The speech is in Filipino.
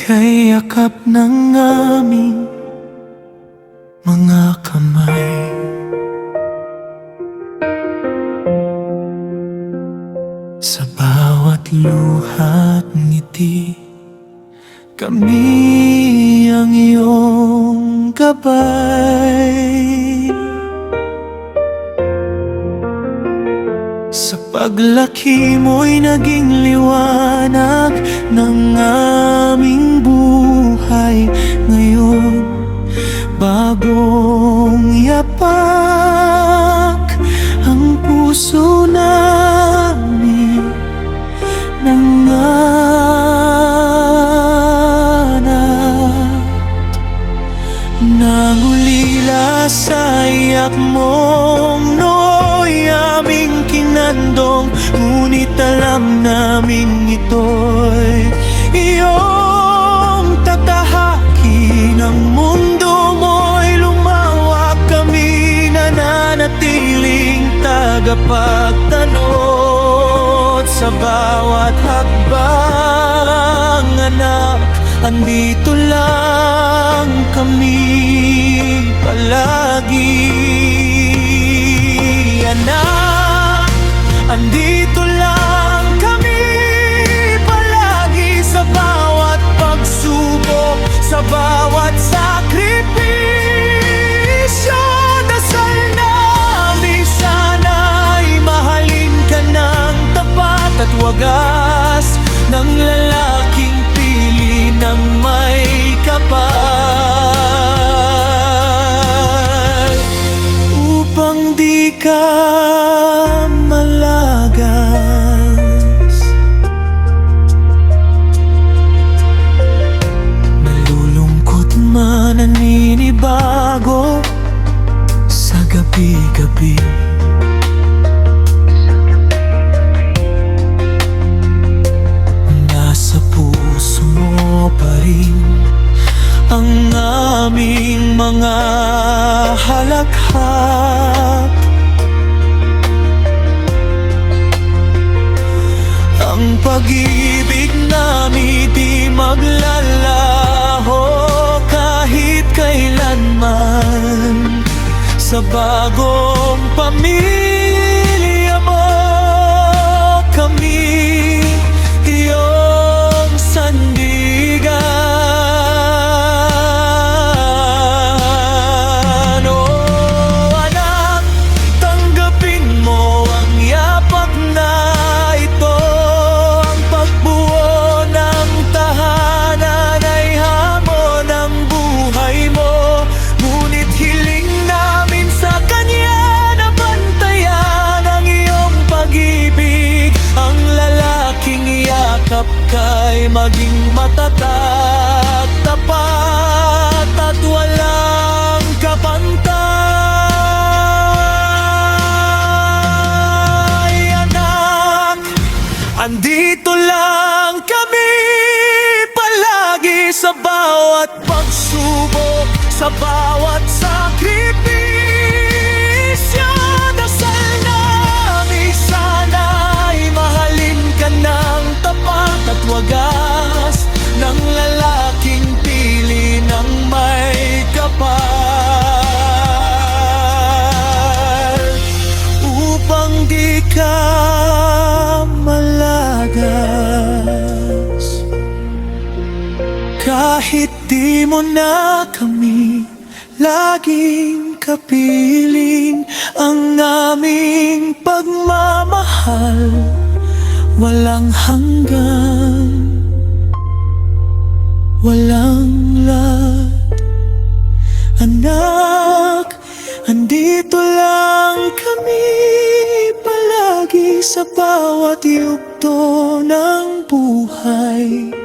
Ika'y yakap ng aming mga kamay. Sa bawat luha't ngiti, kami ang iyong gabay. Sa paglaki mo'y naging liwanag ng aming buhay. Ngayon, bagong yapak ang puso namin. Nangulila sa iyak mong nooy aming kinandong, ngunit alam namin ito'y iyong tatahakin. Ang mundo mo'y lumawak, kami nananatiling tagapagtanod. Sa bawat hakbang, anak, andito lang kami palagi. Anak, andito lang kami palagi. Sa bawat pagsubok, sa bawat sakripisyo, dasal namin sana'y mahalin ka ng tapat at wagas, ng lalaking pili ng may kapal, upang di ka malagas. Nalulungkot man, naninibago sa gabi-gabi. Nasa puso mo pa rin ang aming mga halakhak. Ang pag-ibig namin di maglalaho kahit kailanman. Sa bagong pamilya mo, kami iyong sandigan. Oh anak, tanggapin mo ang yapak na ito. Ang pagbuo ng tahanan ay hamon ng buhay mo, ngunit hiling namin sa Kanya na bantayan ang iyong pag-ibig. Ang lalaking yakap ka'y maging matatag, tapat at walang kapantay. Anak, andito lang kami palagi. Sa bawat pagsubok, sa bawat sakripisyo, dasal namin sana'y mahalin ka ng tapat at wagas, ng lalaking pili ng may kapal, upang di ka malagas. Kahit di mo na kami laging kapiling, ang aming pagmamahal walang hanggan, walang lat. Anak, andito lang kami palagi sa bawat yugto ng buhay.